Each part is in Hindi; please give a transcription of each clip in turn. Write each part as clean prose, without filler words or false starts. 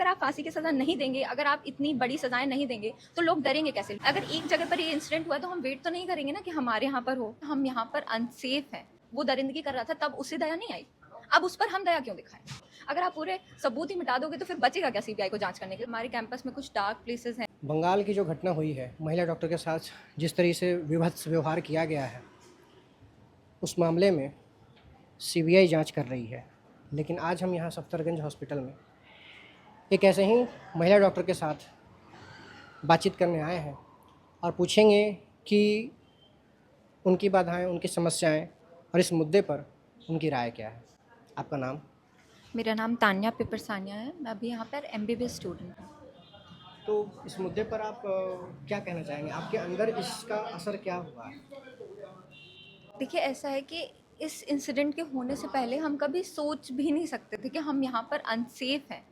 अगर आप फांसी की सज़ा नहीं देंगे, अगर आप इतनी बड़ी सज़ाएं नहीं देंगे तो लोग डरेंगे कैसे? अगर एक जगह पर ये इंसिडेंट हुआ तो हम वेट तो नहीं करेंगे ना कि हमारे यहाँ पर हो। हम यहाँ पर अनसेफ हैं। वो दरिंदगी कर रहा था तब उसे दया नहीं आई, अब उस पर हम दया क्यों दिखाएं? अगर आप पूरे सबूत ही मिटा दोगे तो फिर बचेगा क्या सीबीआई को जांच करने के लिए? हमारे कैंपस में कुछ डार्क प्लेसेस हैं। बंगाल की जो घटना हुई है, महिला डॉक्टर के साथ जिस तरीके से विभत्स व्यवहार किया गया है, उस मामले में सीबीआई जांच कर रही है। लेकिन आज हम यहाँ सफदरगंज हॉस्पिटल में एक ऐसे ही महिला डॉक्टर के साथ बातचीत करने आए हैं और पूछेंगे कि उनकी बाधाएं, उनकी समस्याएं और इस मुद्दे पर उनकी राय क्या है। आपका नाम? मेरा नाम तान्या पिपरसानिया है। मैं अभी यहाँ पर एमबीबीएस स्टूडेंट हूँ। तो इस मुद्दे पर आप क्या कहना चाहेंगे? आपके अंदर इसका असर क्या हुआ है? देखिए, ऐसा है कि इस इंसिडेंट के होने से पहले हम कभी सोच भी नहीं सकते थे कि हम यहाँ पर अनसेफ हैं।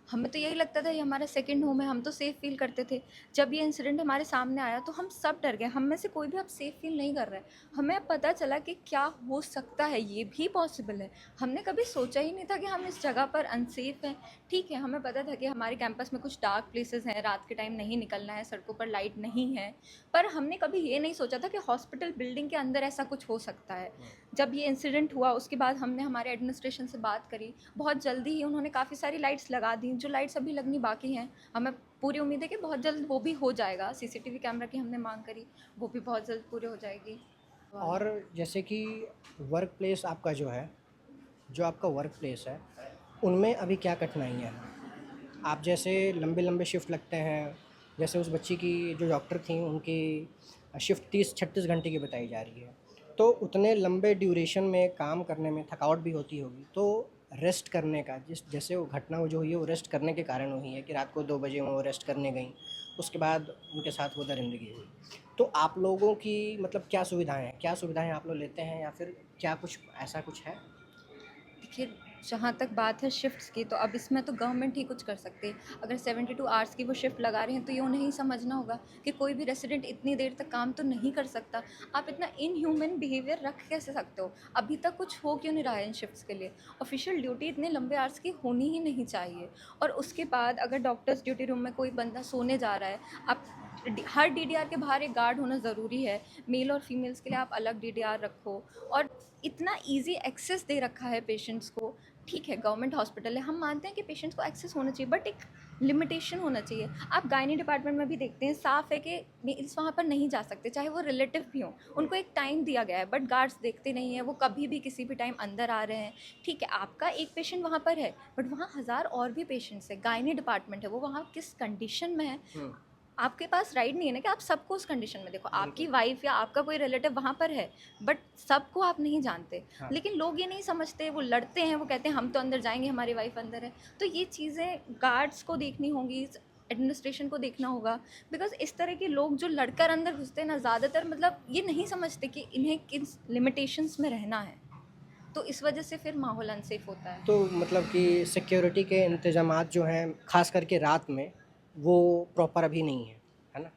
हमें तो यही लगता था ये हमारा सेकंड होम है, हम तो सेफ़ फ़ील करते थे। जब ये इंसिडेंट हमारे सामने आया तो हम सब डर गए। हम में से कोई भी अब सेफ़ फ़ील नहीं कर रहा है। हमें अब पता चला कि क्या हो सकता है, ये भी पॉसिबल है। हमने कभी सोचा ही नहीं था कि हम इस जगह पर अनसेफ हैं। ठीक है, हमें पता था कि हमारे कैंपस में कुछ डार्क प्लेसेस हैं, रात के टाइम नहीं निकलना है, सड़कों पर लाइट नहीं है। पर हमने कभी ये नहीं सोचा था कि हॉस्पिटल बिल्डिंग के अंदर ऐसा कुछ हो सकता है। जब ये इंसिडेंट हुआ उसके बाद हमने हमारे एडमिनिस्ट्रेशन से बात करी। बहुत जल्दी ही उन्होंने काफ़ी सारी लाइट्स लगा दी, जो लाइट्स अभी लगनी बाकी हैं। हमें पूरी उम्मीद है कि बहुत जल्द वो भी हो जाएगा। सीसीटीवी कैमरा की हमने मांग करी, वो भी बहुत जल्द पूरी हो जाएगी। और जैसे कि वर्क प्लेस आपका जो आपका वर्क प्लेस है, उनमें अभी क्या कठिनाइयाँ हैं? आप जैसे लंबे लंबे शिफ्ट लगते हैं, जैसे उस बच्ची की जो डॉक्टर थी उनकी शिफ्ट 30-36 घंटे की बताई जा रही है, तो उतने लंबे ड्यूरेशन में काम करने में थकावट भी होती होगी। तो रेस्ट करने का, जिस जैसे वो घटना वो जो हुई है वो रेस्ट करने के कारण हुई है कि रात को 2 बजे वो रेस्ट करने गई, उसके बाद उनके साथ वो दरिंदगी हुई। तो आप लोगों की मतलब क्या सुविधाएं आप लोग लेते हैं, या फिर क्या कुछ ऐसा कुछ है? देखिए, जहाँ तक बात है शिफ्ट्स की, तो अब इसमें तो गवर्नमेंट ही कुछ कर सकती है। अगर 72 आवर्स की वो शिफ्ट लगा रहे हैं तो ये उन्हें ही समझना होगा कि कोई भी रेसिडेंट इतनी देर तक काम तो नहीं कर सकता। आप इतना इनह्यूमन बिहेवियर रख कैसे सकते हो? अभी तक कुछ हो क्यों नहीं रहा है इन शिफ्ट्स के लिए? ऑफिशियल ड्यूटी इतने लंबे आवर्स की होनी ही नहीं चाहिए। और उसके बाद अगर डॉक्टर्स ड्यूटी रूम में कोई बंदा सोने जा रहा है, आप हर डीडीआर के बाहर एक गार्ड होना ज़रूरी है। मेल और फीमेल्स के लिए आप अलग डीडीआर रखो। और इतना इजी एक्सेस दे रखा है पेशेंट्स को। ठीक है, गवर्नमेंट हॉस्पिटल है, हम मानते हैं कि पेशेंट्स को एक्सेस होना चाहिए, बट एक लिमिटेशन होना चाहिए। आप गायनी डिपार्टमेंट में भी देखते हैं, साफ है कि मेल्स वहाँ पर नहीं जा सकते, चाहे वो रिलेटिव भी हों। उनको एक टाइम दिया गया है, बट गार्ड्स देखते नहीं हैं, वो कभी भी किसी भी टाइम अंदर आ रहे हैं। ठीक है, आपका एक पेशेंट वहाँ पर है, बट वहाँ हज़ार और भी पेशेंट्स है। गायनी डिपार्टमेंट है, वो वहाँ किस कंडीशन में है, आपके पास राइट नहीं है ना कि आप सबको उस कंडीशन में देखो। आपकी वाइफ या आपका कोई रिलेटिव वहाँ पर है, बट सबको आप नहीं जानते। हाँ। लेकिन लोग ये नहीं समझते, वो लड़ते हैं, वो कहते हैं हम तो अंदर जाएंगे, हमारी वाइफ अंदर है। तो ये चीज़ें गार्ड्स को देखनी होंगी, एडमिनिस्ट्रेशन को देखना होगा। बिकॉज इस तरह के लोग जो लड़कर अंदर घुसते हैं ना, ज़्यादातर मतलब ये नहीं समझते कि इन्हें किन लिमिटेशंस में रहना है। तो इस वजह से फिर माहौल अनसेफ होता है। तो मतलब कि सिक्योरिटी के इंतजामात जो हैं ख़ास करके रात में, वो प्रॉपर अभी नहीं है ना?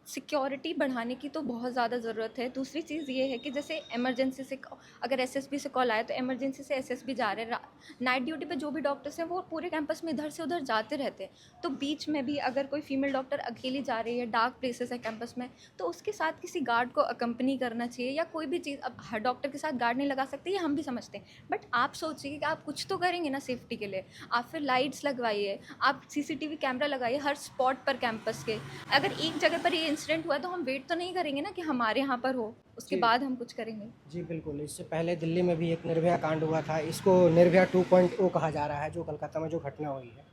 सिक्योरिटी बढ़ाने की तो बहुत ज़्यादा ज़रूरत है। दूसरी चीज़ ये है कि जैसे इमरजेंसी से अगर एसएसबी से कॉल आए तो इमरजेंसी से एसएसबी जा रहे हैं। नाइट ड्यूटी पे जो भी डॉक्टर्स हैं वो पूरे कैंपस में इधर से उधर जाते रहते हैं। तो बीच में भी अगर कोई फीमेल डॉक्टर अकेली जा रही है, डार्क प्लेसेस है कैंपस में, तो उसके साथ किसी गार्ड को अकम्पनी करना चाहिए, या कोई भी चीज़। अब हर डॉक्टर के साथ गार्ड नहीं लगा सकते, ये हम भी समझते हैं, बट आप सोचिए कि आप कुछ तो करेंगे ना सेफ्टी के लिए। आप फिर लाइट्स लगवाइए, आप सीसीटीवी कैमरा लगाइए हर स्पॉट पर कैंपस के। अगर एक जगह पर ये इंसिडेंट हुआ तो हम वेट तो नहीं करेंगे ना कि हमारे यहाँ पर हो, उसके जी। बाद हम कुछ करेंगे। जी बिल्कुल। इससे पहले दिल्ली में भी एक निर्भया कांड हुआ था। इसको निर्भया 2.0 कहा जा रहा है, जो कलकत्ता में जो घटना हुई है।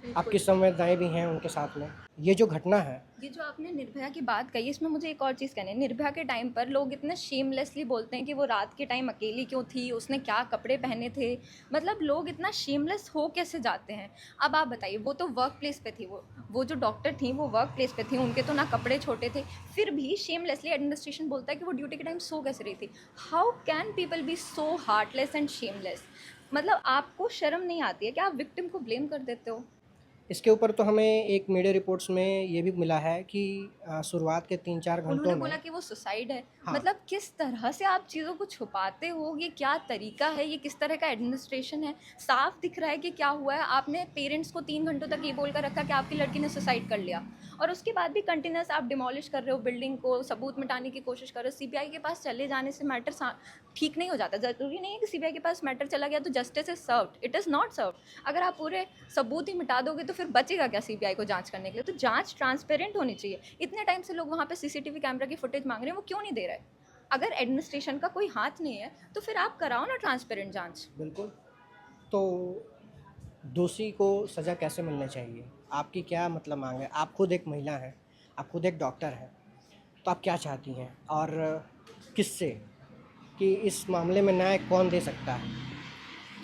आपकी संवेदनाएं भी हैं उनके साथ में। ये जो घटना है, ये जो आपने निर्भया की बात कही, इसमें मुझे एक और चीज़ कहनी है। निर्भया के टाइम पर लोग इतने शेमलेसली बोलते हैं कि वो रात के टाइम अकेली क्यों थी, उसने क्या कपड़े पहने थे। मतलब लोग इतना शेमलेस हो कैसे जाते हैं? अब आप बताइए, वो तो वर्क प्लेस पे थी, वो जो डॉक्टर थी वो वर्क प्लेस पे थी, उनके तो ना कपड़े छोटे थे, फिर भी शेमलेसली एडमिनिस्ट्रेशन बोलता है कि वो ड्यूटी के टाइम सो कैसे रही थी। How can people be so heartless and shameless? मतलब आपको शर्म नहीं आती है कि आप विक्टिम को ब्लेम कर देते हो? इसके ऊपर तो हमें एक मीडिया रिपोर्ट्स में ये भी मिला है कि शुरुआत के 3-4 घंटों उन्होंने में बोला कि वो सुसाइड है। हाँ। मतलब किस तरह से आप चीज़ों को छुपाते हो, ये क्या तरीका है, ये किस तरह का एडमिनिस्ट्रेशन है। साफ दिख रहा है कि क्या हुआ है। आपने पेरेंट्स को 3 घंटों तक ये बोल कर रखा कि आपकी लड़की ने सुसाइड कर लिया, और उसके बाद भी कंटिन्यूस आप डिमोलिश कर रहे हो बिल्डिंग को, सबूत मिटाने की कोशिश कर रहे हो। सीबीआई के पास चले जाने से मैटर ठीक नहीं हो जाता। ज़रूरी नहीं है कि सीबीआई के पास मैटर चला गया तो justice is served, it is not served. अगर आप पूरे सबूत ही मिटा दोगे तो फिर बचेगा क्या सीबीआई को जांच करने के लिए। तो जांच ट्रांसपेरेंट होनी चाहिए। इतने टाइम से लोग वहाँ पे सीसीटीवी कैमरा की फुटेज मांग रहे हैं, वो क्यों नहीं दे रहे? अगर एडमिनिस्ट्रेशन का कोई हाथ नहीं है तो फिर आप कराओ ना ट्रांसपेरेंट जांच। बिल्कुल। तो दोषी को सज़ा कैसे मिलनी चाहिए? आपकी क्या मतलब मांग है? आप खुद एक महिला हैं, आप खुद एक डॉक्टर हैं, तो आप क्या चाहती हैं? और किससे कि इस मामले में न्याय कौन दे सकता है?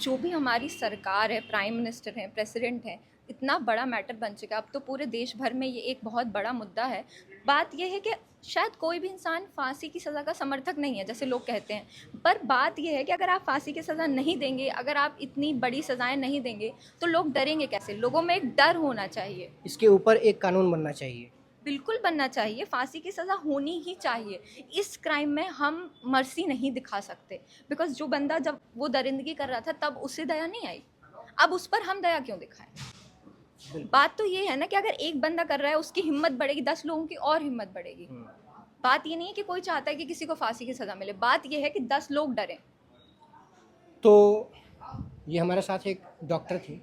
जो भी हमारी सरकार है, प्राइम मिनिस्टर हैं, प्रेसिडेंट हैं, इतना बड़ा मैटर बन चुका है। अब तो पूरे देश भर में ये एक बहुत बड़ा मुद्दा है। बात ये है कि शायद कोई भी इंसान फांसी की सज़ा का समर्थक नहीं है जैसे लोग कहते हैं, पर बात ये है कि अगर आप फांसी की सज़ा नहीं देंगे, अगर आप इतनी बड़ी सज़ाएं नहीं देंगे तो लोग डरेंगे कैसे? लोगों में एक डर होना चाहिए। इसके ऊपर एक कानून बनना चाहिए। बिल्कुल बनना चाहिए, फांसी की सज़ा होनी ही चाहिए। इस क्राइम में हम मर्सी नहीं दिखा सकते, बिकॉज जो बंदा जब वो दरिंदगी कर रहा था तब उसे दया नहीं आई, अब उस पर हम दया क्यों दिखाएं? बात तो ये है ना कि अगर एक बंदा कर रहा है उसकी हिम्मत बढ़ेगी, 10 लोगों की और हिम्मत बढ़ेगी। बात ये नहीं है कि कोई चाहता है कि किसी को फांसी की सज़ा मिले, बात ये है कि 10 लोग डरें। तो ये हमारे साथ एक डॉक्टर थी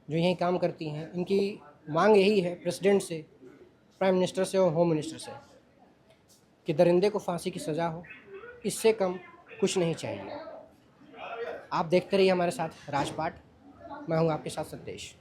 जो यहीं काम करती हैं। इनकी मांग यही है प्रेसिडेंट से, प्राइम मिनिस्टर से और होम मिनिस्टर से कि दरिंदे को फांसी की सज़ा हो, इससे कम कुछ नहीं चाहिए। आप देखते रहिए हमारे साथ राजपाट। मैं हूँ आपके साथ सतेश।